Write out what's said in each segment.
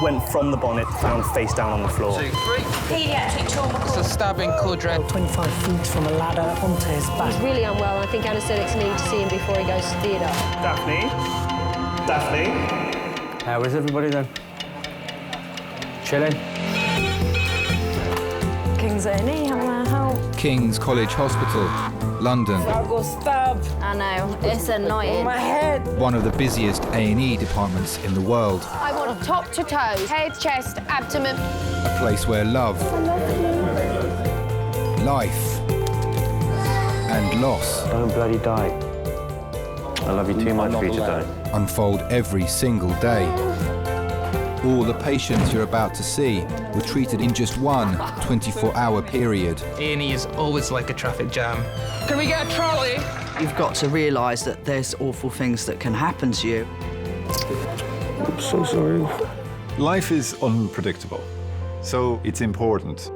went from the bonnet, found face down on the floor. 2, 3. Paediatric trauma It's call. a stabbing, code red. 25 feet from a ladder onto his back. He's really unwell. I think anaesthetics need to see him before he goes to theatre. Daphne? Daphne? How is everybody then? Chilling? King's A&E, how can I help? King's College Hospital, London. I got stabbed. I know, it's annoying. My head. One of the busiest A&E departments in the world. I want top to toe, head, chest, abdomen. A place where love, life, and loss Don't bloody die. I love you too much for you to die. unfold every single day. All the patients you're about to see were treated in just one 24-hour period. A&E is always like a traffic jam. Can we get a trolley? You've got to realise that there's awful things that can happen to you. I'm so sorry. Life is unpredictable, so it's important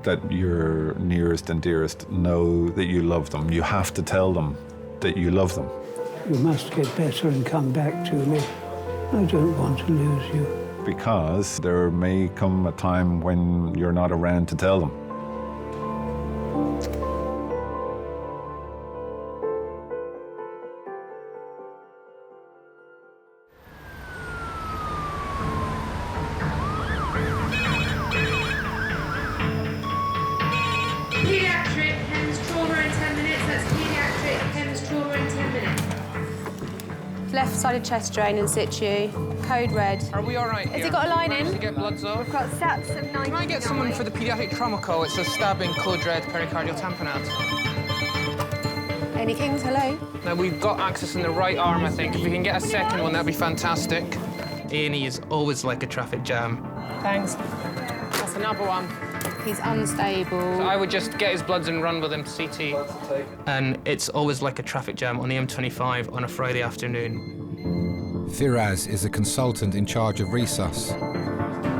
that your nearest and dearest know that you love them. You have to tell them that you love them. You must get better and come back to me. I don't want to lose you. Because there may come a time when you're not around to tell them. Paediatric Hems trauma in 10 minutes. That's paediatric Hems trauma in 10 minutes. Left-sided chest drain in situ, code red. Are we all right Has here? he got a line Managed in? to get bloods off? We've got stats of 99. Can I get someone for the paediatric trauma call? It's a stabbing, code red, pericardial tamponade. Any Kings, hello? Now, we've got access in the right arm, I think. If we can get a second one, that'd be fantastic. A&E is always like a traffic jam. Thanks. That's another one. He's unstable. So I would just get his bloods and run with him to CT. And it's always like a traffic jam on the M25 on a Friday afternoon. Firaz is a consultant in charge of resus.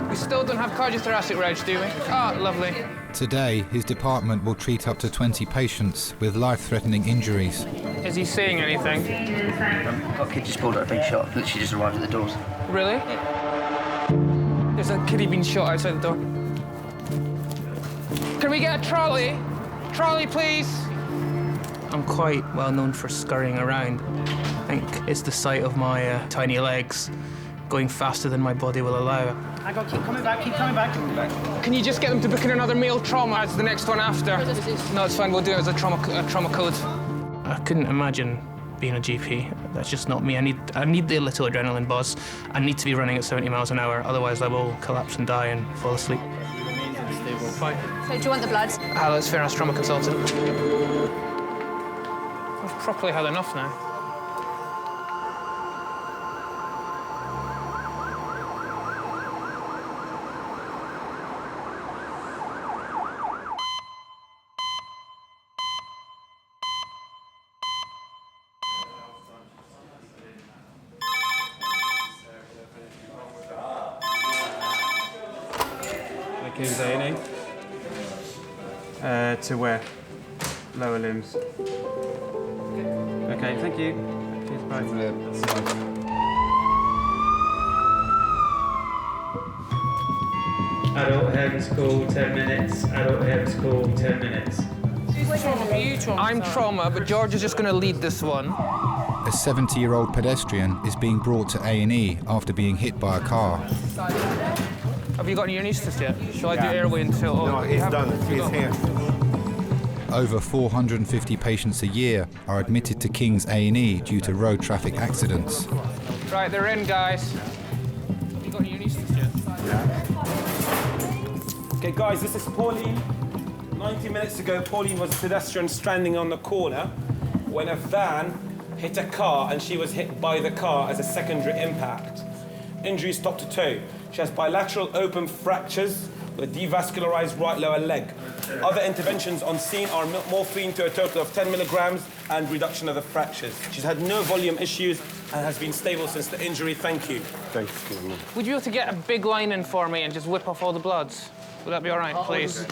We still don't have cardiothoracic reg, do we? Ah, lovely. Today, his department will treat up to 20 patients with life-threatening injuries. Is he seeing anything? Got a kid just pulled out a big shot, literally just arrived at the doors. Really? There's a kiddie being shot outside the door. Can we get a trolley? Trolley, please. I'm quite well known for scurrying around. I think it's the sight of my tiny legs going faster than my body will allow. I got keep coming back, keep coming back. Can you just get them to book in another meal trauma as the next one after? No, it's fine. We'll do it as a trauma code. I couldn't imagine being a GP. That's just not me. I need the little adrenaline buzz. I need to be running at 70 miles an hour, otherwise I will collapse and die and fall asleep. Fine. So do you want the blood? Hello, it's Firas, trauma consultant. I've properly had enough now. King's A&E. To where? Lower limbs. Okay, thank you. Cheers, bye. Adult Hems call, 10 minutes. Adult Hems call, 10 minutes. I'm trauma, but George is just going to lead this one. A 70-year-old pedestrian is being brought to A&E after being hit by a car. Have you got any anaesthetist yet? Shall I do airway until... No, he's done. He's here. Over 450 patients a year are admitted to King's A&E due to road traffic accidents. Right, they're in, guys. Have you got any anaesthetist yet? Okay, guys, this is Pauline. 90 minutes ago, Pauline was a pedestrian stranding on the corner when a van hit a car and she was hit by the car as a secondary impact. Injuries top to toe. She has bilateral open fractures with devascularized right lower leg. Other interventions on scene are morphine to a total of 10 milligrams and reduction of the fractures. She's had no volume issues and has been stable since the injury. Thank you. Thanks. Would you be able to get a big line in for me and just whip off all the bloods? Would that be all right, please?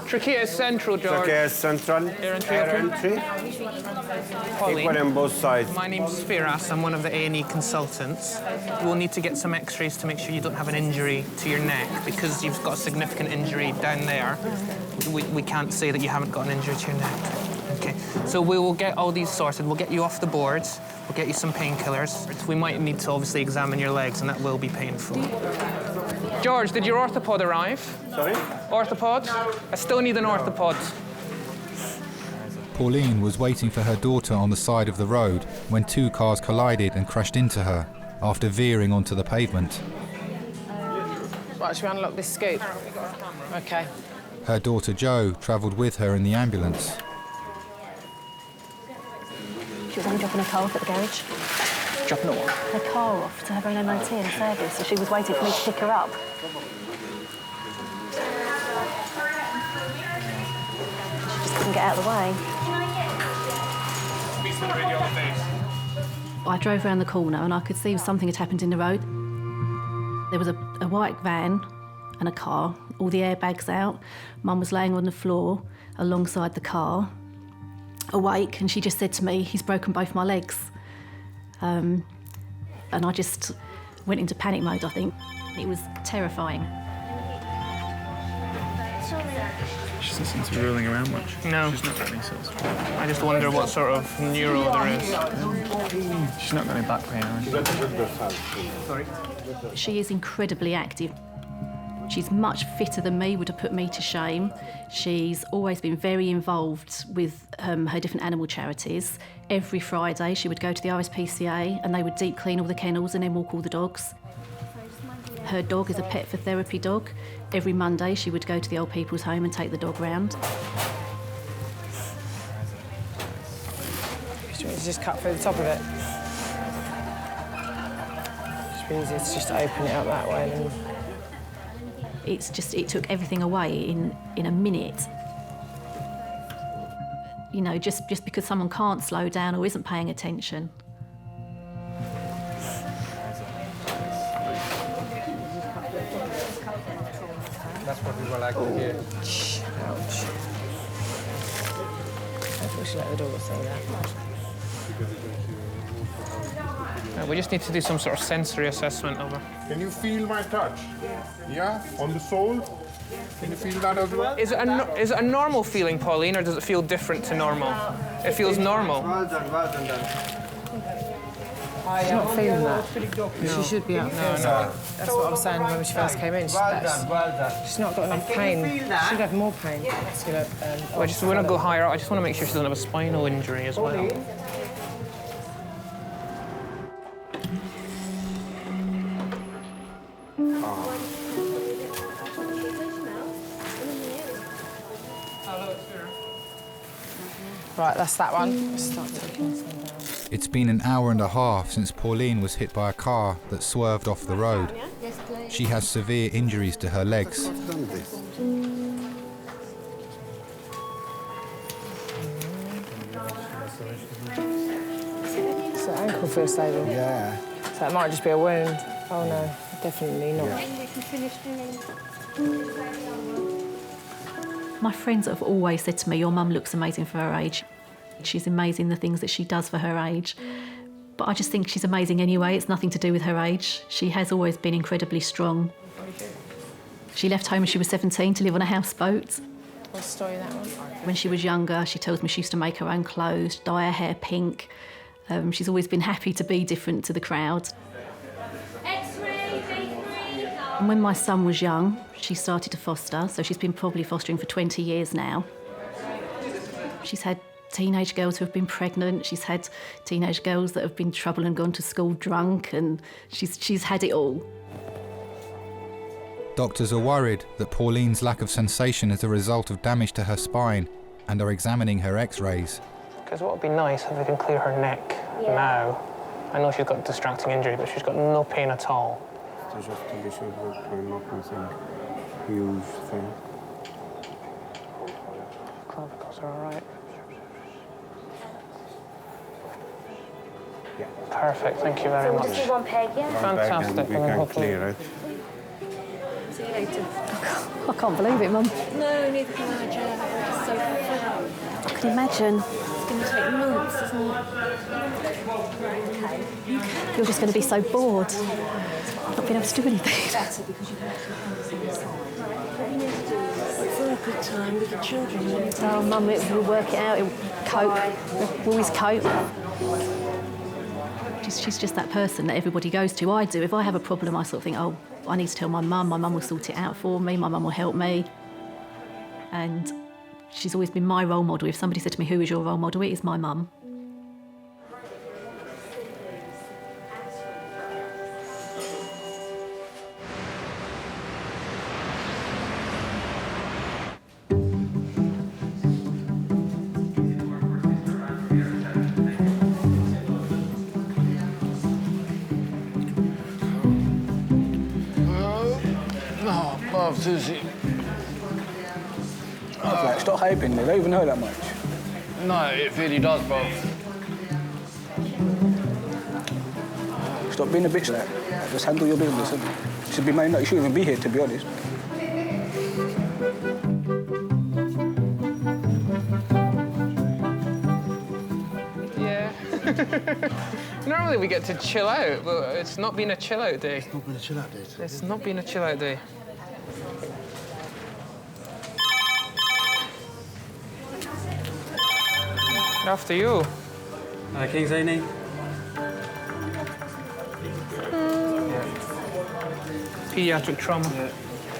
Trachea is central, George. Trachea is central. Air entry, Air okay. entry. Pauline. Equal on both sides. My name's Firas. I'm one of the A&E consultants. We'll need to get some x-rays to make sure you don't have an injury to your neck. Because you've got a significant injury down there, we can't say that you haven't got an injury to your neck. OK, so we will get all these sorted. We'll get you off the boards. We'll get you some painkillers. We might need to obviously examine your legs, and that will be painful. George, did your orthopod arrive? Sorry? Orthopod? I still need an orthopod. Pauline was waiting for her daughter on the side of the road when two cars collided and crashed into her after veering onto the pavement. Right, should we unlock this scoop? OK. Her daughter Jo travelled with her in the ambulance. She was only dropping her car off at the garage. Dropping what? Her car off to have her MOT and service, so she was waiting for me to pick her up. She just couldn't get out of the way. I drove around the corner and I could see something had happened in the road. There was a white van and a car, all the airbags out. Mum was laying on the floor alongside the car, awake, and she just said to me, "He's broken both my legs." And I just went into panic mode, I think. It was terrifying. She doesn't seem to be rolling around much. No. She's not got any sort of... I just wonder what sort of neuro there is. She's not got any back pain or anything. Sorry? She is incredibly active. She's much fitter than me, would have put me to shame. She's always been very involved with her different animal charities. Every Friday she would go to the RSPCA and they would deep clean all the kennels and then walk all the dogs. Her dog is a pet for therapy dog. Every Monday she would go to the old people's home and take the dog round. Just cut through the top of it. It's easier to just open it up that way. And... It took everything away in a minute. You know, just because someone can't slow down or isn't paying attention. That's what we were like to hear. Ouch. I think we should let the dog say that. We just need to do some sort of sensory assessment of her. Can you feel my touch? Yeah? On the sole? Can you feel that as well? Is it a normal feeling, Pauline, or does it feel different to normal? It feels normal. Well done. She's not feeling that. No. She should be out there. No. That's what I was saying when she first came in. Well done. She's not got enough pain. She should have more pain. I just want to go higher up. I just want to make sure she doesn't have a spinal injury as well. Right, that's that one. Let's start taking this one down. It's been an hour and a half since Pauline was hit by a car that swerved off the road. She has severe injuries to her legs. So ankle feels stable. Yeah. So it might just be a wound. Oh no, definitely not. My friends have always said to me, "Your mum looks amazing for her age." She's amazing, the things that she does for her age. But I just think she's amazing anyway. It's nothing to do with her age. She has always been incredibly strong. She left home when she was 17 to live on a houseboat. What's the story of that one? When she was younger, she tells me she used to make her own clothes, dye her hair pink. She's always been happy to be different to the crowd. And when my son was young, she started to foster, so she's been probably fostering for 20 years now. She's had teenage girls who have been pregnant, she's had teenage girls that have been in trouble and gone to school drunk, and she's had it all. Doctors are worried that Pauline's lack of sensation is a result of damage to her spine and are examining her x-rays. Because what would be nice if we can clear her neck now. I know she's got distracting injury, but she's got no pain at all. Just to be sure that we're not missing huge thing. Clavicles are all right. Yeah. Perfect, thank you very much. Just one peg, yeah? Fantastic. We can clear it. See you later. I can't believe it, Mum. No, neither can I, Joe. It's so I can imagine. It's going to take months, isn't it? You're just going to be so bored, not being able to do anything. It's all a good time with the children. Oh, Mum, we'll work it out. We'll cope. We'll always cope. She's just that person that everybody goes to. I do. If I have a problem, I sort of think, oh, I need to tell my mum. My mum will sort it out for me. My mum will help me. And she's always been my role model. If somebody said to me, who is your role model? It is my mum. Susie. Oh, stop hyping, they don't even know that much. No, it really does, bro. Stop being a bitch like that. Just handle your business. You should be minded. You shouldn't even be here, to be honest. Yeah. Normally we get to chill out, but it's not been a chill out day. It's not been a chill out day. It's not been a chill out day. After you. King's name? Pediatric trauma.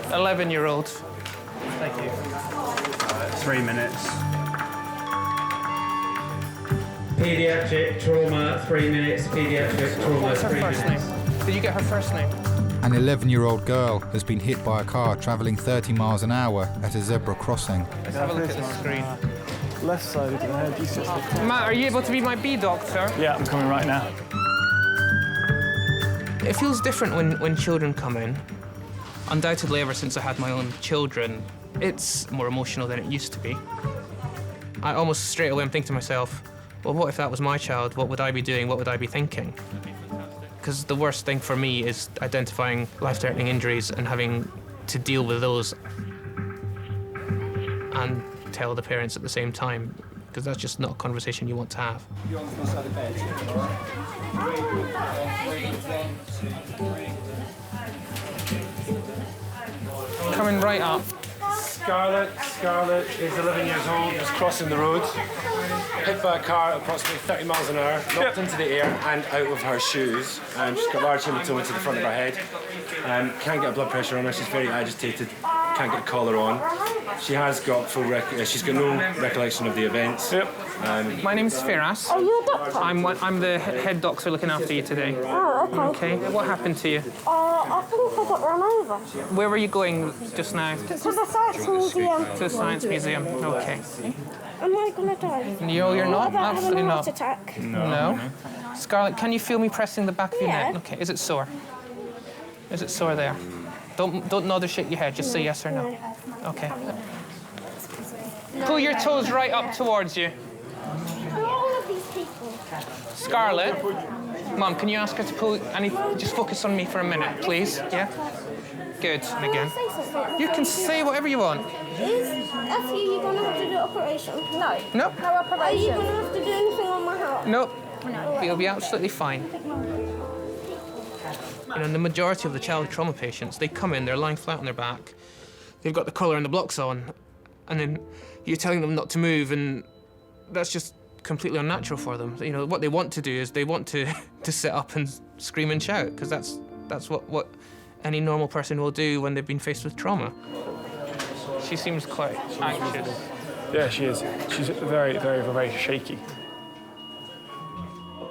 11-year-old. Thank you. 3 minutes. Pediatric trauma, 3 minutes. Pediatric trauma, What's her 3 first minutes. name? Did you get her first name? An 11-year-old girl has been hit by a car travelling 30 miles an hour at a zebra crossing. Let's have a look at the screen. Left side of the head, you sit there. Matt, are you able to be my bee doctor? Yeah, I'm coming right now. It feels different when children come in. Undoubtedly, ever since I had my own children, it's more emotional than it used to be. I almost straight away am thinking to myself, well, what if that was my child? What would I be doing? What would I be thinking? Because the worst thing for me is identifying life-threatening injuries and having to deal with those and tell the parents at the same time, because that's just not a conversation you want to have. You're on the side of bed. Coming right up. Scarlet is 11 years old, just crossing the road. Hit by a car at approximately 30 miles an hour, knocked into the air and out of her shoes. She's got large hematoma to the front of her head. Can't get blood pressure on her, she's very agitated, can't get a collar on. She has got she's got no recollection of the events. My name's Firas. Are you a doctor? I'm the head doctor looking after you today. Oh, okay. What happened to you? I think I got run over. Where were you going just now? To the Science Museum. To the Science Museum. Okay. Am I gonna die? No, you're not. Absolutely have a not. heart attack? No. Scarlet, can you feel me pressing the back of your Yeah. neck? Okay. Is it sore? Is it sore there? Don't nod or shake your head. Just say yes or no. Okay. Pull your toes right up towards you. Who are all of these people? Scarlet, Mum, can you ask her to pull? Just focus on me for a minute, please. Yeah. Good. And again. You can say whatever you want. Is after you gonna have to do an operation? No. Nope. No operation. Are you gonna have to do anything on my heart? Nope. You'll be absolutely fine. You know, the majority of the child trauma patients, they come in, they're lying flat on their back, they've got the collar and the blocks on, and then you're telling them not to move, and that's just completely unnatural for them. You know, what they want to do is they want to sit up and scream and shout, because that's what any normal person will do when they've been faced with trauma. She seems quite anxious. Yeah, she is. She's very, very, very shaky.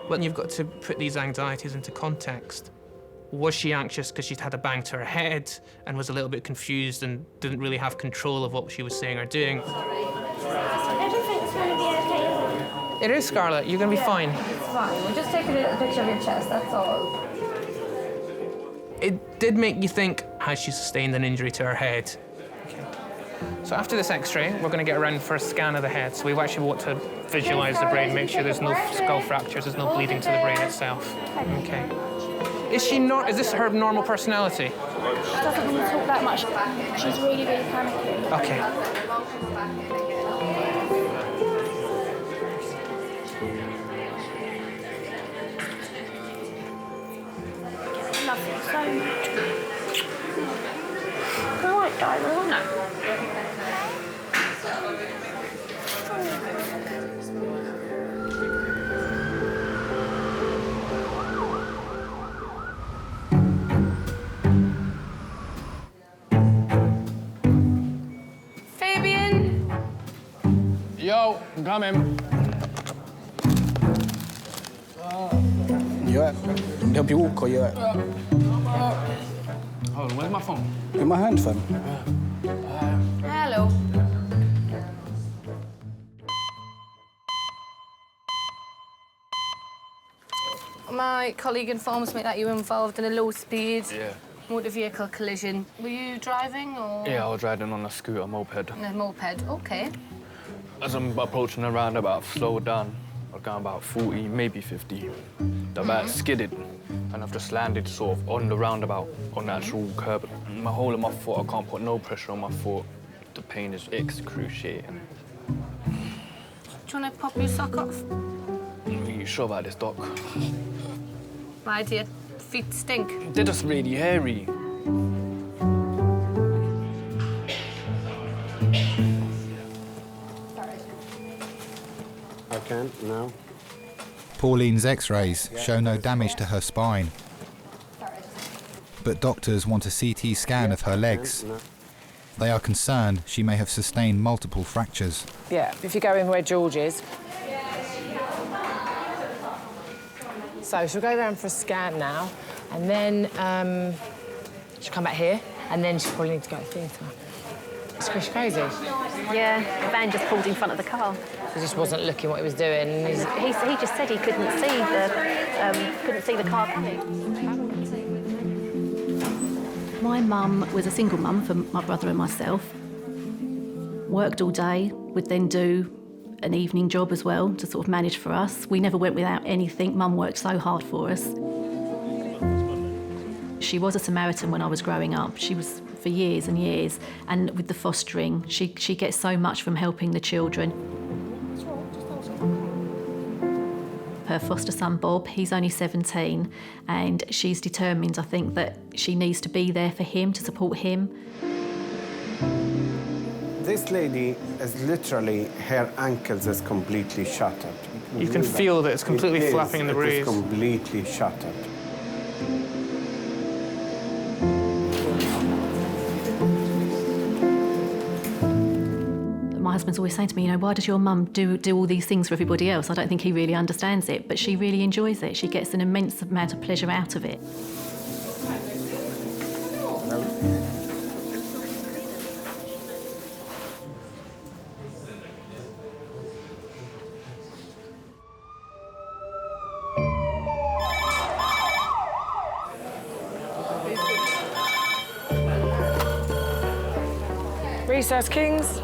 But you've got to put these anxieties into context. Was she anxious because she'd had a bang to her head and was a little bit confused and didn't really have control of what she was saying or doing? Everything's gonna be okay. It is, Scarlet. You're going to be fine. It's fine. We'll just take a picture of your chest, that's all. It did make you think, has she sustained an injury to her head? Okay. So after this X-ray, we're going to get around for a scan of the head. So we actually want to visualise the brain, make sure there's no skull fractures, there's no bleeding to the brain itself. Okay. Is this her normal personality? She doesn't want to talk that much. She's really, really panicking. Okay. Love you so much. I won't die, will I? Fabian? Yo, I'm coming. You alright? Can I help you walk or you alright? Hold on, where's my phone? In my hand, fam. Hello. My colleague informs me that you were involved in a low-speed motor vehicle collision. Were you driving or...? Yeah, I was riding on a scooter moped. On a moped, OK. As I'm approaching a roundabout, I've slowed down. I've gone about 40, maybe 50. The bike skidded, and I've just landed sort of on the roundabout, on the actual curb. My whole of my foot, I can't put no pressure on my foot. The pain is excruciating. Do you want to pop your sock off? Are you sure about this, Doc? Why do your feet stink? They're just really hairy. I can't now. Pauline's x-rays show no damage to her spine. But doctors want a CT scan of her legs. They are concerned she may have sustained multiple fractures. Yeah, if you go in where George is. So she'll go around for a scan now, and then she'll come back here, and then she'll probably need to go to the theatre. It's crazy. Yeah, the van just pulled in front of the car. He just wasn't looking what he was doing. He just said he couldn't see the car coming. My mum was a single mum for my brother and myself. Worked all day, would then do an evening job as well to sort of manage for us. We never went without anything. Mum worked so hard for us. She was a Samaritan when I was growing up. She was for years and years. And with the fostering, she gets so much from helping the children. Her foster son, Bob, he's only 17, and she's determined, I think, that she needs to be there for him, to support him. This lady is literally, her ankles is completely shattered. You can feel that it's completely flapping in the breeze. It is completely shattered. My husband's always saying to me, you know, why does your mum do all these things for everybody else? I don't think he really understands it, but she really enjoys it. She gets an immense amount of pleasure out of it. Recess Kings.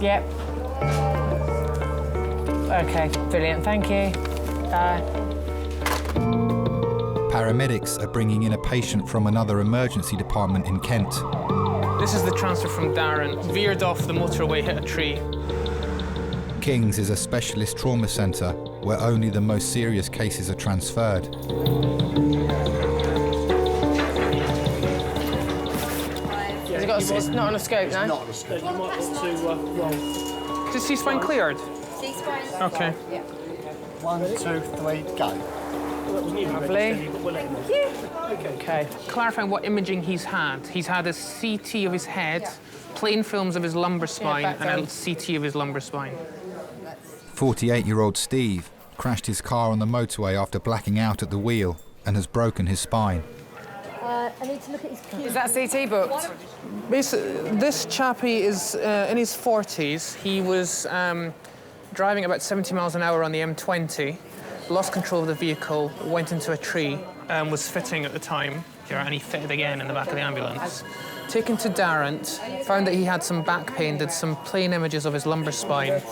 Yep. OK, brilliant, thank you. Paramedics are bringing in a patient from another emergency department in Kent. This is the transfer from Darren. Veered off the motorway, hit a tree. King's is a specialist trauma centre where only the most serious cases are transferred. It's not on a scope, no? It's not on a scope. You might want to roll. Is C-spine cleared? C-spine. OK. Yeah. 1, 2, 3, go. Lovely. Thank you. OK. Clarifying what imaging he's had. He's had a CT of his head, plain films of his lumbar spine, and a CT of his lumbar spine. 48-year-old Steve crashed his car on the motorway after blacking out at the wheel and has broken his spine. I need to look at his keys. Is that CT booked? This chappie is in his 40s. He was driving about 70 miles an hour on the M20, lost control of the vehicle, went into a tree, was fitting at the time, and he fitted again in the back of the ambulance. taken to Darrant, found that he had some back pain, did some plain images of his lumbar spine,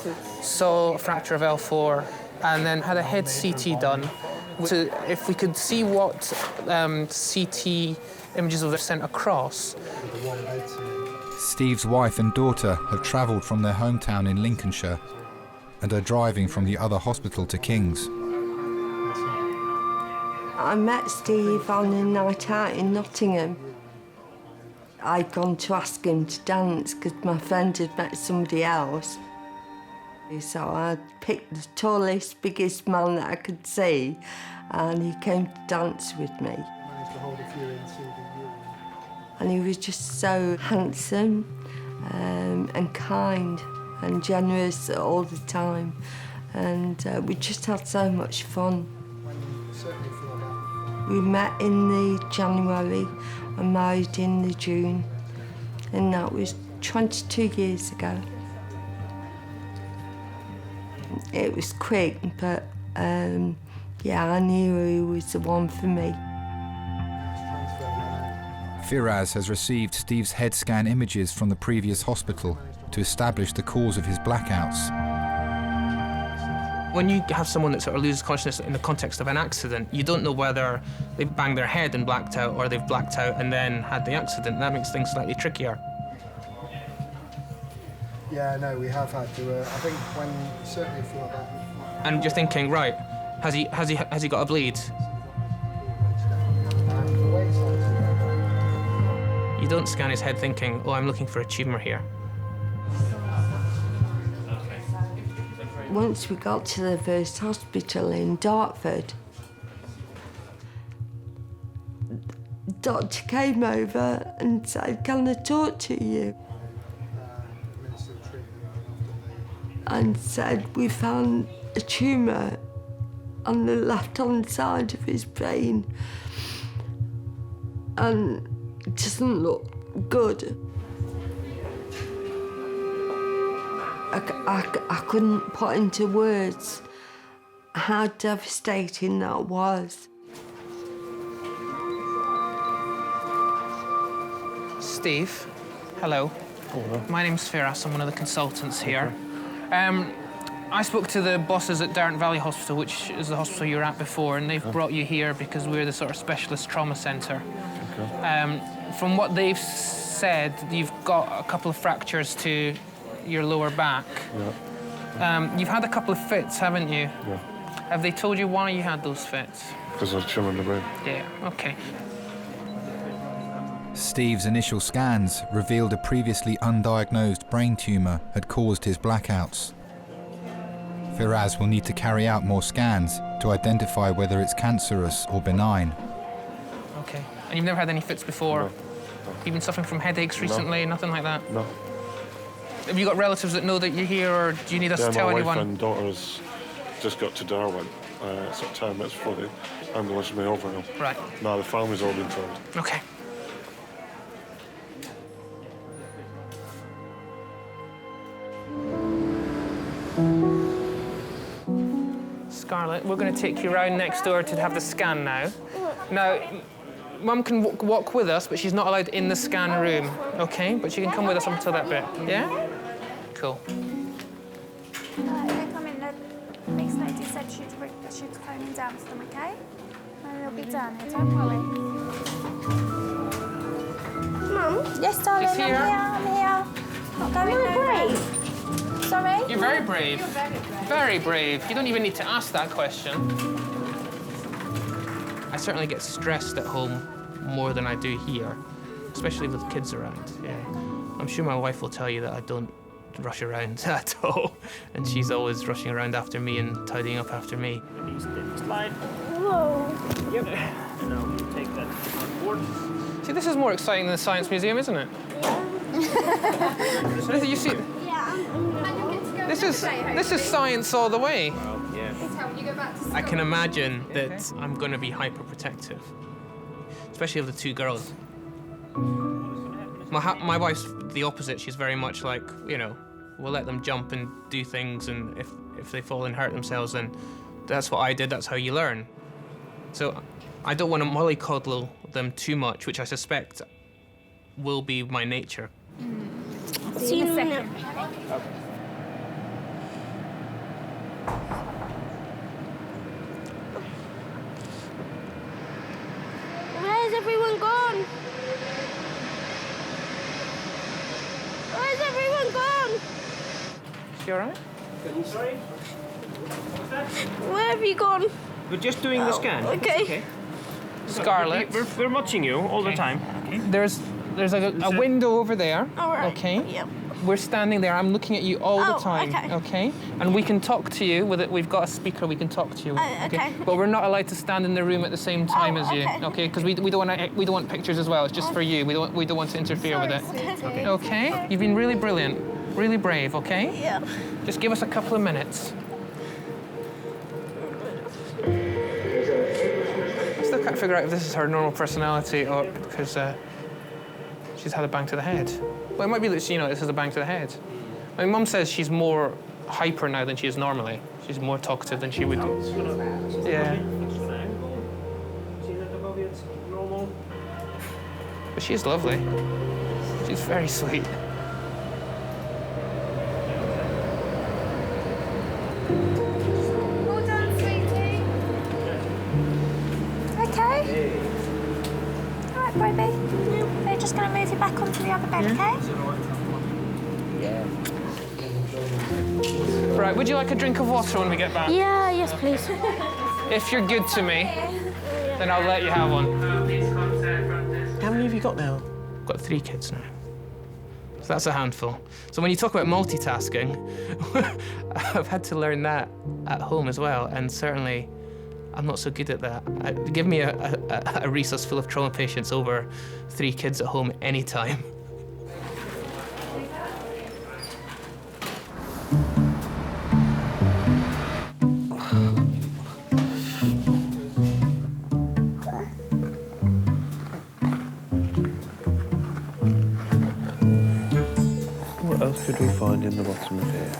saw a fracture of L4, and then had a head CT done. So if we could see what CT images were sent across. Steve's wife and daughter have travelled from their hometown in Lincolnshire and are driving from the other hospital to King's. I met Steve on a night out in Nottingham. I'd gone to ask him to dance because my friend had met somebody else. So I picked the tallest, biggest man that I could see, and he came to dance with me. And he was just so handsome and kind and generous all the time. And we just had so much fun. We met in the January and married in the June, and that was 22 years ago. It was quick, but yeah, I knew he was the one for me. Firaz has received Steve's head scan images from the previous hospital to establish the cause of his blackouts. When you have someone that sort of loses consciousness in the context of an accident, you don't know whether they've banged their head and blacked out or they've blacked out and then had the accident. That makes things slightly trickier. Yeah, no, we have had to. I think when certainly for that. And you're thinking, right, has he got a bleed? You don't scan his head thinking, oh, I'm looking for a tumour here. Once we got to the first hospital in Dartford, the doctor came over and said, "Can I talk to you?" And said, "We found a tumour on the left-hand side of his brain, and it doesn't look good." I couldn't put into words how devastating that was. Steve, hello. Hello. My name's Firas, I'm one of the consultants here. I spoke to the bosses at Darrant Valley Hospital, which is the hospital you were at before, and they've brought you here because we're the sort of specialist trauma centre. Okay. From what they've said, you've got a couple of fractures to your lower back. Yeah. You've had a couple of fits, haven't you? Yeah. Have they told you why you had those fits? Because I was tumour in the brain. Yeah, okay. Steve's initial scans revealed a previously undiagnosed brain tumour had caused his blackouts. Firaz will need to carry out more scans to identify whether it's cancerous or benign. Okay. And you've never had any fits before? No. You've been suffering from headaches recently? No. Nothing like that? No. Have you got relatives that know that you're here, or do you need us to tell anyone? My wife and daughter's just got to Darwin, sort of 10 minutes before the ambulance may over now. Right. No, the family's all been told. Okay. Scarlet, we're going to take you round next door to have the scan now. Now, Mum can walk with us, but she's not allowed in the scan room, OK? But she can come with us up until that bit, yeah? Cool. They come in, the next lady said she'd phone him down for them, OK? And they'll be down here, don't worry. Mum? Yes, darling, She's here. I'm here. Not going nowhere. Sorry? You're very brave. You're very brave. Very brave. You don't even need to ask that question. I certainly get stressed at home more than I do here, especially with kids around. Yeah. I'm sure my wife will tell you that I don't rush around at all, and she's always rushing around after me and tidying up after me. Slide. Whoa. Yep. And now we'll take that on board. See, this is more exciting than the Science Museum, isn't it? Yeah. You see, this is science all the way. I can imagine that I'm going to be hyper-protective, especially of the two girls. My wife's the opposite. She's very much like, you know, we'll let them jump and do things, and if they fall and hurt themselves, then that's what I did, that's how you learn. So I don't want to mollycoddle them too much, which I suspect will be my nature. See you in a second. Where's everyone gone? Where's everyone gone? Is she all right? Sorry? Where have you gone? We're just doing the scan. Okay. Okay. Scarlet. We're watching you all the time. Okay. There's a window over there. All right. Okay. Yep. We're standing there. I'm looking at you all the time. Okay. And we can talk to you with it. We've got a speaker. We can talk to you. Okay. But we're not allowed to stand in the room at the same time as you. okay. Okay. Because we don't want pictures as well. It's just for you. We don't want to interfere with it. Okay. Okay. You've been really brilliant. Really brave. Okay. Yeah. Just give us a couple of minutes. I still can't figure out if this is her normal personality or because she's had a bang to the head. Well, it might be that this is a bang to the head. My mum says she's more hyper now than she is normally. She's more talkative than she would do. Yeah. But she's lovely. She's very sweet. Well done, sweetie. Okay. All right, baby. They're just going to move you back onto the other bed, okay? Right, would you like a drink of water when we get back? Yeah, yes, please. If you're good to me, then I'll let you have one. How many have you got now? I've got 3 kids now. So that's a handful. So when you talk about multitasking, I've had to learn that at home as well, and certainly I'm not so good at that. Give me a resource full of trauma patients over 3 kids at home anytime. What else could we find in the bottom of here?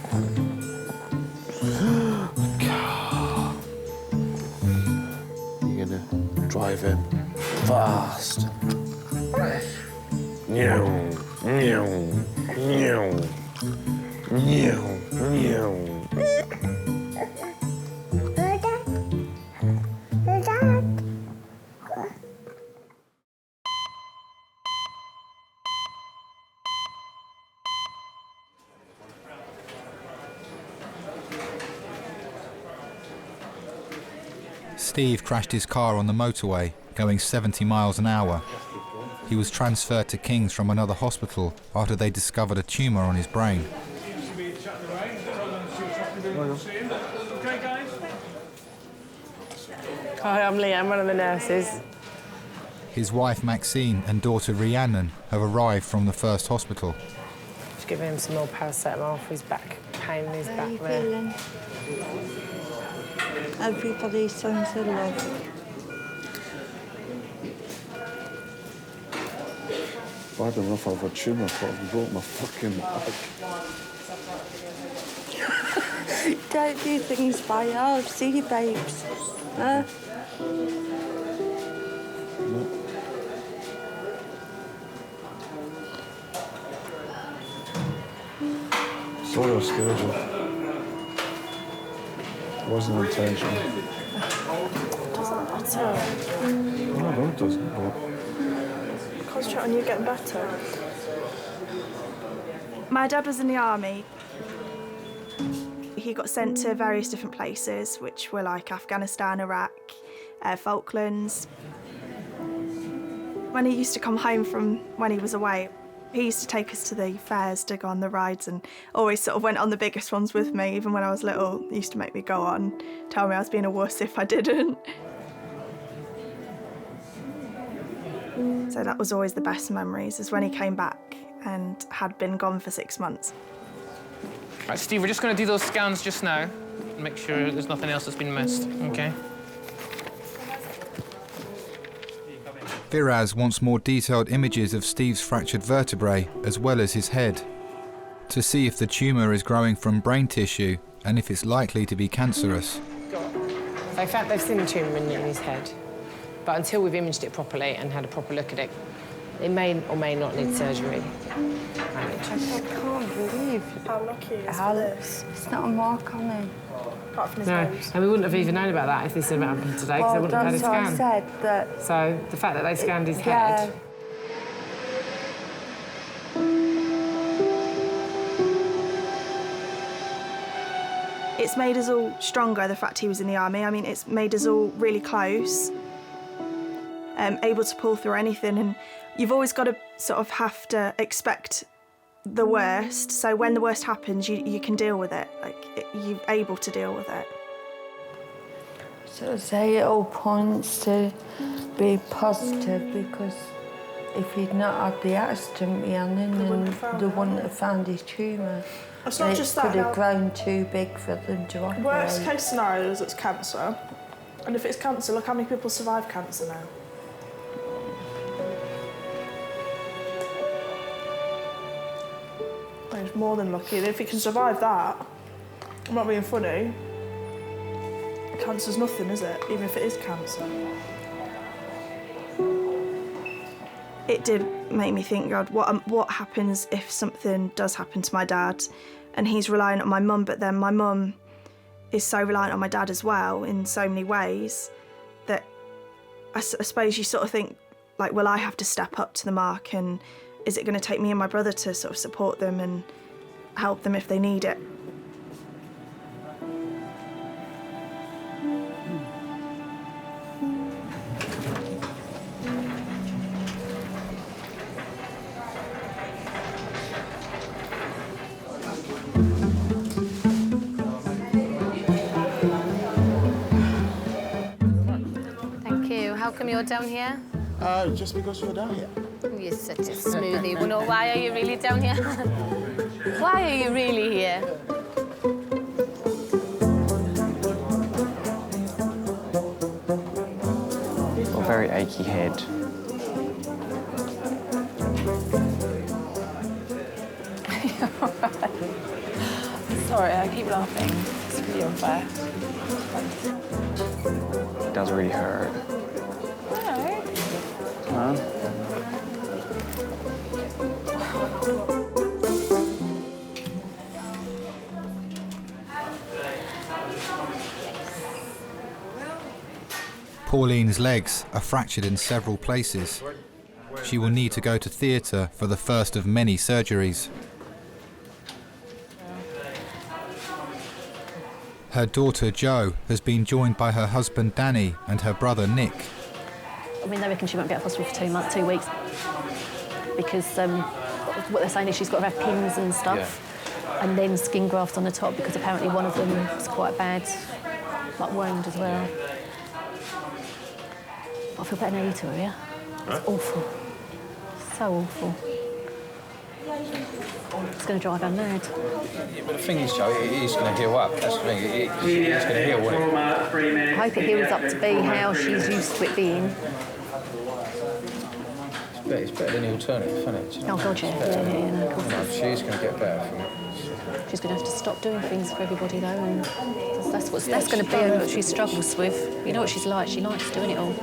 Car. You're gonna drive him fast. Meow, meow, meow, meow, meow. Steve crashed his car on the motorway, going 70 miles an hour. He was transferred to King's from another hospital after they discovered a tumour on his brain. Hi, I'm Leanne, one of the nurses. His wife Maxine and daughter Rhiannon have arrived from the first hospital. Just giving him some more paracetamol for his back pain in his How back you there. feeling? Everybody sends a love. If I had enough of a tumour, I thought I broke my fucking back. Don't do things by yourself. See you, babes. Huh? Sorry I scared you. It wasn't intentional. Doesn't matter. No, it doesn't, but... Concentrate on you getting better. My dad was in the army. He got sent to various different places, which were like Afghanistan, Iraq, Falklands. When he used to come home from when he was away, he used to take us to the fairs to go on the rides and always sort of went on the biggest ones with me. Even when I was little, he used to make me go on, tell me I was being a wuss if I didn't. So that was always the best memories, is when he came back and had been gone for 6 months. Right, Steve, we're just going to do those scans just now and make sure there's nothing else that's been missed, OK? Firaz wants more detailed images of Steve's fractured vertebrae as well as his head, to see if the tumour is growing from brain tissue and if it's likely to be cancerous. They've seen the tumour in his head, but until we've imaged it properly and had a proper look at it, It may or may not need surgery. I can't believe how lucky he is for this. It's not a mark on him. Apart from his No, nose. and we wouldn't have even known about that if this had happened today, because they wouldn't have had a scan. That's what I said, that... So the fact that they scanned his head... It's made us all stronger, the fact he was in the army. I mean, it's made us all really close, able to pull through anything. And you've always got to sort of have to expect the worst. So when the worst happens, you can deal with it. Like, you're able to deal with it. So say it all points to be positive, because if he'd not had the accident behind him, then they wouldn't have found his tumour. It's not just that. It could have grown too big for them to operate. Worst case scenario is it's cancer. And if it's cancer, look how many people survive cancer now. He's more than lucky. And if he can survive that, I'm not being funny, cancer's nothing, is it? Even if it is cancer. It did make me think, God, what happens if something does happen to my dad? And he's reliant on my mum, but then my mum is so reliant on my dad as well in so many ways that I suppose you sort of think, like, will I have to step up to the mark, and is it going to take me and my brother to sort of support them and help them if they need it? How come you're down here? Just because you're down here. You're such a smoothie. Well, no, why are you really down here? Why are you really here? Got a very achy head. Sorry, I keep laughing. It's really unfair. It does really hurt. Huh? Pauline's legs are fractured in several places. She will need to go to theatre for the first of many surgeries. Her daughter Jo has been joined by her husband Danny and her brother Nick. I mean, they reckon she won't be out of hospital for 2 weeks because what they're saying is she's got to have pins and stuff, and then skin grafts on the top, because apparently one of them is quite bad, like wound as well. I feel better now you two are here. It's awful. So awful. It's going to drive her mad. Yeah, but the thing is, Joe, it is going to heal up. That's the thing. It's going to heal, won't it? I hope it heals up to be how she's used to it being. It's better than the alternative, isn't it? Oh, God, yeah. No, of course. No, she's going to get better from it. She's going to have to stop doing things for everybody, though, and that's going to be what she struggles with. You know what she's like. She likes doing it all.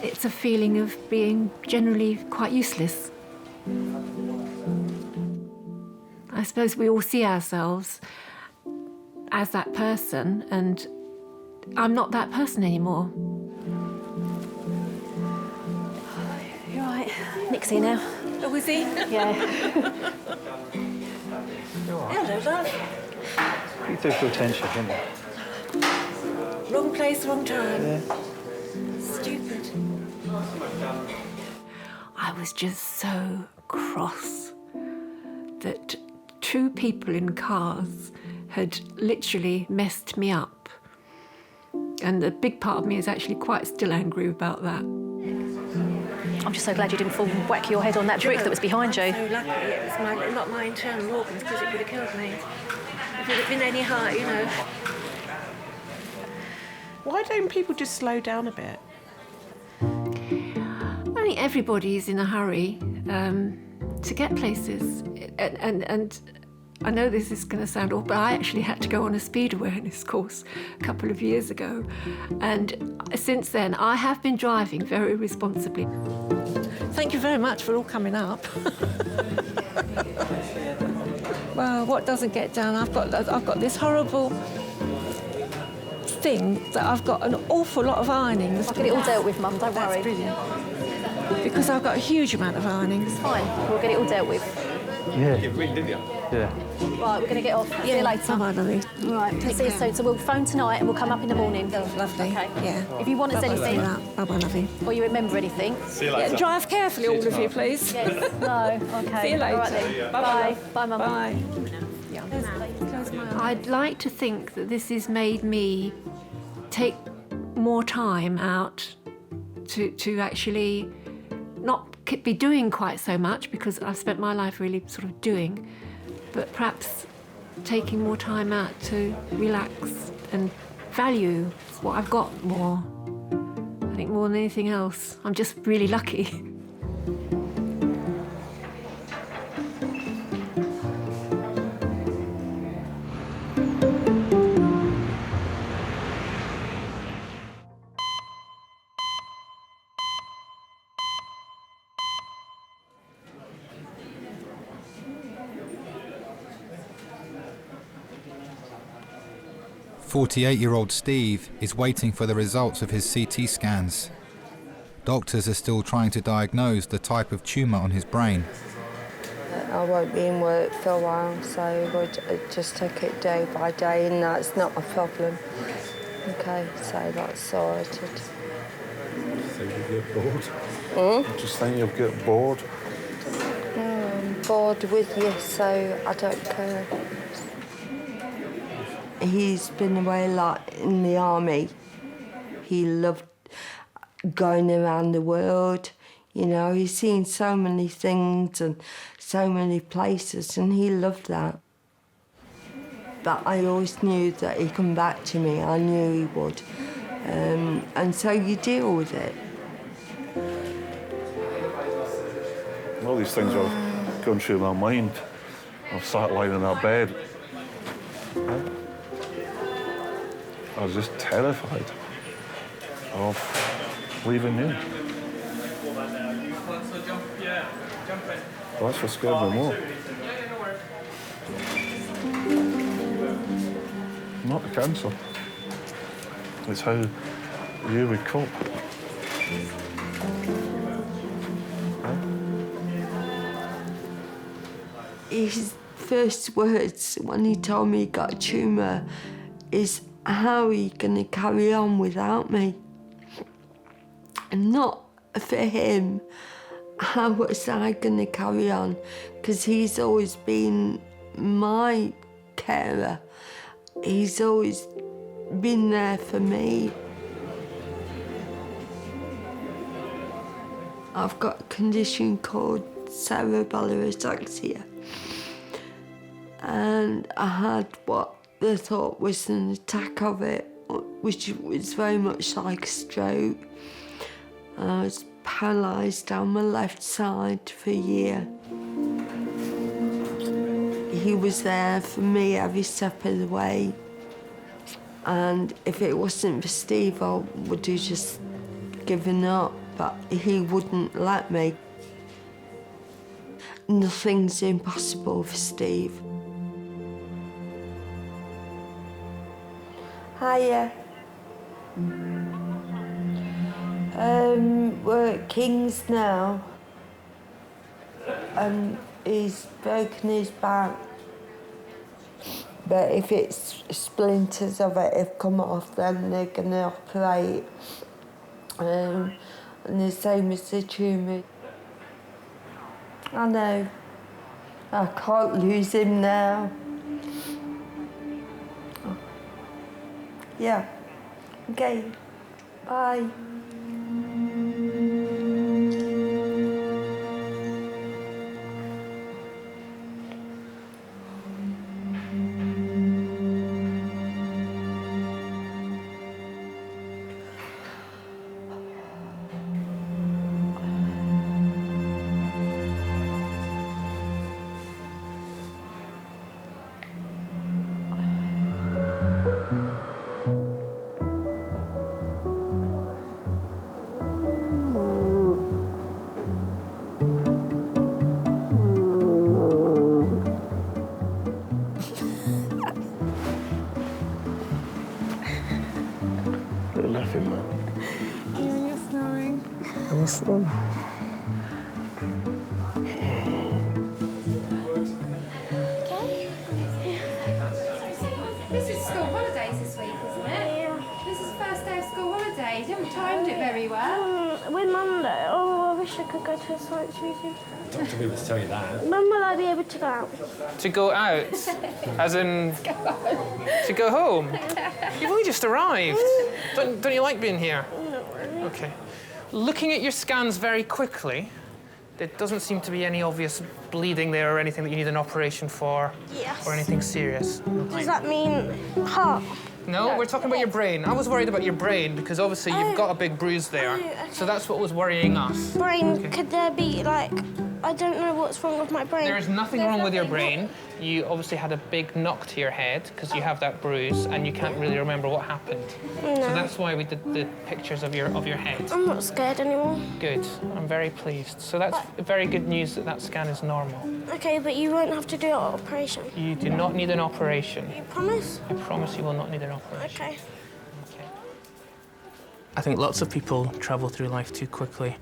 It's a feeling of being generally quite useless. I suppose we all see ourselves as that person, and I'm not that person anymore. You're right. Nick's here now. Oh, is he? Yeah. Hello, love. You do feel tension, don't you? Wrong place, wrong time. Yeah. Stupid. I was just so cross that two people in cars had literally messed me up. And a big part of me is actually quite still angry about that. I'm just so glad you didn't fall and whack your head on that brick that was behind you. So lucky it was not my internal organs, because it would have killed me. If it had been any higher, you know. Why don't people just slow down a bit? I think everybody's in a hurry to get places, and I know this is going to sound awful, but I actually had to go on a speed awareness course a couple of years ago. And since then, I have been driving very responsibly. Thank you very much for all coming up. Well, what doesn't get done? I've got this horrible thing that I've got an awful lot of ironings. I'll get it all dealt with, Mum, don't worry. That's brilliant. Because I've got a huge amount of ironings. It's fine, we'll get it all dealt with. Yeah. You ring, didn't you? Yeah. Right, we're going to get off. See you later. Bye, lovely. All right, see you soon. So we'll phone tonight and we'll come up in the morning. Lovely. Okay. Yeah. If you want us anything, Bye-bye, lovely. or you remember anything. See you later. Yeah, drive carefully, all of you, please. Yes. No. Okay. See you later. All right, then. Bye-bye. Bye, Mum. Bye. I'd like to think that this has made me take more time out to actually not be doing quite so much, because I've spent my life really sort of doing, but perhaps taking more time out to relax and value what I've got more. I think more than anything else. I'm just really lucky. "48-year-old Steve is waiting for the results of his CT scans. Doctors are still trying to diagnose the type of tumour on his brain. I won't be in work for a while, so we'll just take it day by day, and that's not a problem. Okay, so that's sorted. Think you'll get bored? Hmm? Just think you'll get bored? No, I'm bored with you, so I don't care. He's been away a lot in the army. He loved going around the world. You know, he's seen so many things and so many places, and he loved that. But I always knew that he'd come back to me. I knew he would. And so you deal with it. All these things are going through my mind. I've sat lying in that bed. I was just terrified of leaving you. Well, that's what scared me more. Not the cancer. It's how you would cope. His first words when he told me he got a tumour is, "How are you going to carry on without me?" And not for him, how was I going to carry on? Because he's always been my carer. He's always been there for me. I've got a condition called cerebellar ataxia. And I had what they thought was an attack of it, which was very much like a stroke. I was paralysed down my left side for a year. He was there for me every step of the way. And if it wasn't for Steve, I would have just given up, but he wouldn't let me. Nothing's impossible for Steve. Hiya. We're at King's now. And he's broken his back. But if it's splinters of it have come off, then they're going to operate. And the same as the tumour. I know. I can't lose him now. Yeah. Okay. Bye. Quit laughing, man. You're snoring. I'm snoring. This is school holidays this week, isn't it? Yeah. This is the first day of school holidays. You haven't timed it very well. With Monday. Oh, I wish I could go to a science museum. Not to be able to tell you that. When will I be able to go out? To go out? As in... to go home? You've only just arrived. Don't you like being here? Not really. OK. Looking at your scans very quickly, there doesn't seem to be any obvious bleeding there or anything that you need an operation for. Yes. Or anything serious. Does that mean heart? No, we're talking about your brain. I was worried about your brain because obviously you've got a big bruise there. Okay. So that's what was worrying us. Brain, could there be, like, I don't know what's wrong with my brain. There is nothing wrong with your brain. You obviously had a big knock to your head because you have that bruise and you can't really remember what happened. No. So that's why we did the pictures of your head. I'm not scared anymore. Good. I'm very pleased. So that's very good news that that scan is normal. Okay, but you won't have to do an operation. You do not need an operation. You promise? I promise you will not need an operation. Okay. I think lots of people travel through life too quickly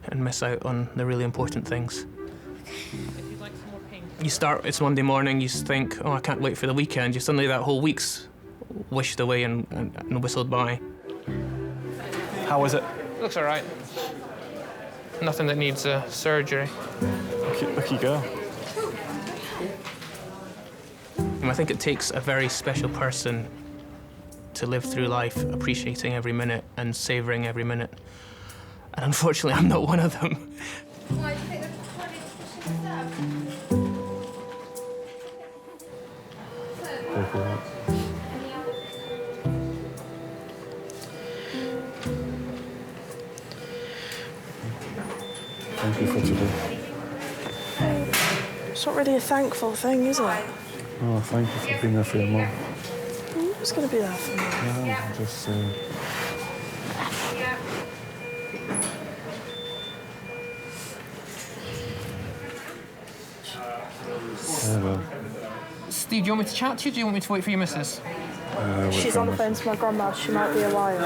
and miss out on the really important things. You start, it's Monday morning, you think, oh, I can't wait for the weekend. You suddenly, that whole week's wished away and whistled by. How was it? Looks all right. Nothing that needs surgery. Lucky girl. And I think it takes a very special person to live through life appreciating every minute and savouring every minute. And unfortunately, I'm not one of them. Why do you think Thank you for today. It's not really a thankful thing, is it? Oh, thank you for being there for your mum. Who's going to be there for me? Yeah, I'm just saying. Well. Steve, do you want me to chat to you, or do you want me to wait for your missus? She's on the phone to my grandma. She might be a while.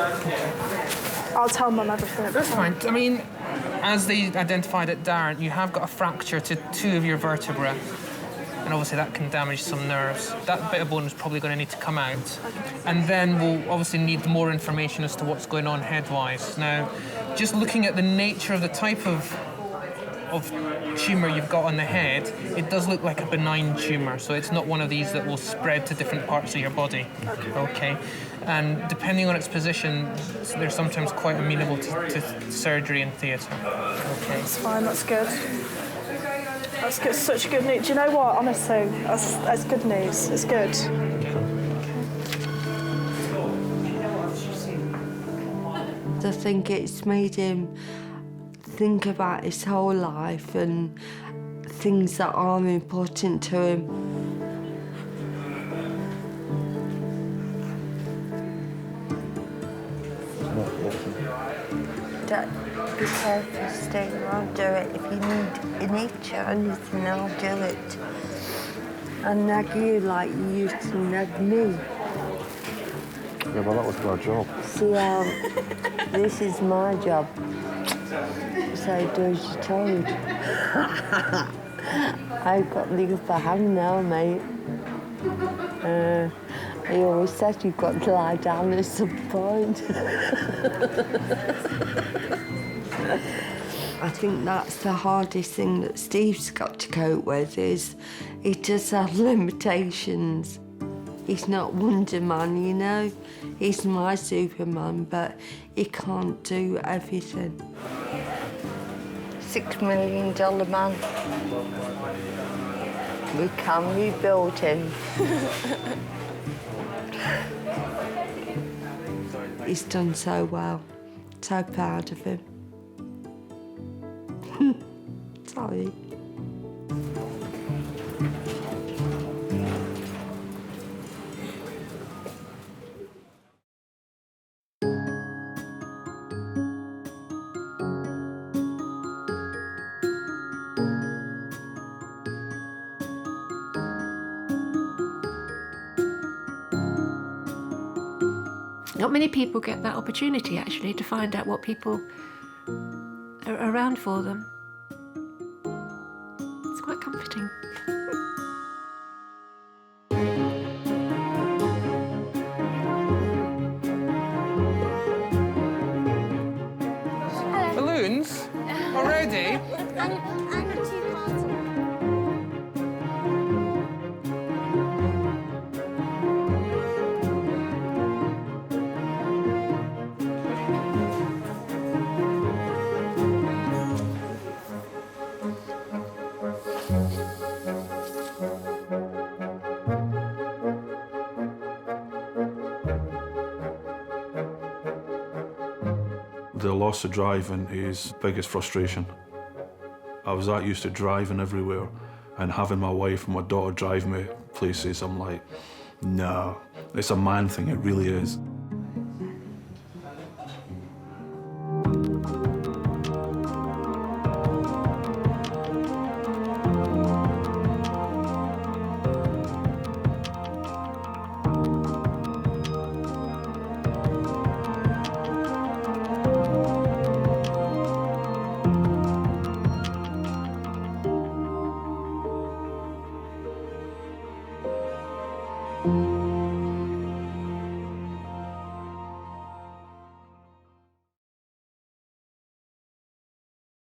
I'll tell Mum everything. That's fine. I mean, as they identified at Darren, you have got a fracture to 2 of your vertebrae. And obviously that can damage some nerves. That bit of bone is probably going to need to come out. And then we'll obviously need more information as to what's going on head-wise. Now, just looking at the nature of the type of tumour you've got on the head, it does look like a benign tumour, so it's not one of these that will spread to different parts of your body. Okay. And depending on its position, they're sometimes quite amenable to surgery and theatre. Okay. That's fine, that's good. That's good, such good news. Do you know what, honestly, that's good news. It's good. I think it's made him think about his whole life and things that are important to him. Dad, be careful, Steve. I'll do it. If you need to anything, I'll do it. I'll nag you like you used to nag me. Yeah, well, that was my job. See how this is my job. So do as you're told. I've got the upper hand now, mate. He always said you've got to lie down at some point. I think that's the hardest thing that Steve's got to cope with is he does have limitations. He's not Wonder Man, you know. He's my Superman, but he can't do everything. $6 million man. We can rebuild him. He's done so well. So proud of him. Sorry. Not many people get that opportunity, actually, to find out what people are around for them. It's quite comforting. Balloons? Already? The loss of driving is biggest frustration. I was that used to driving everywhere and having my wife and my daughter drive me places. I'm like, no, it's a man thing, it really is. Thank you.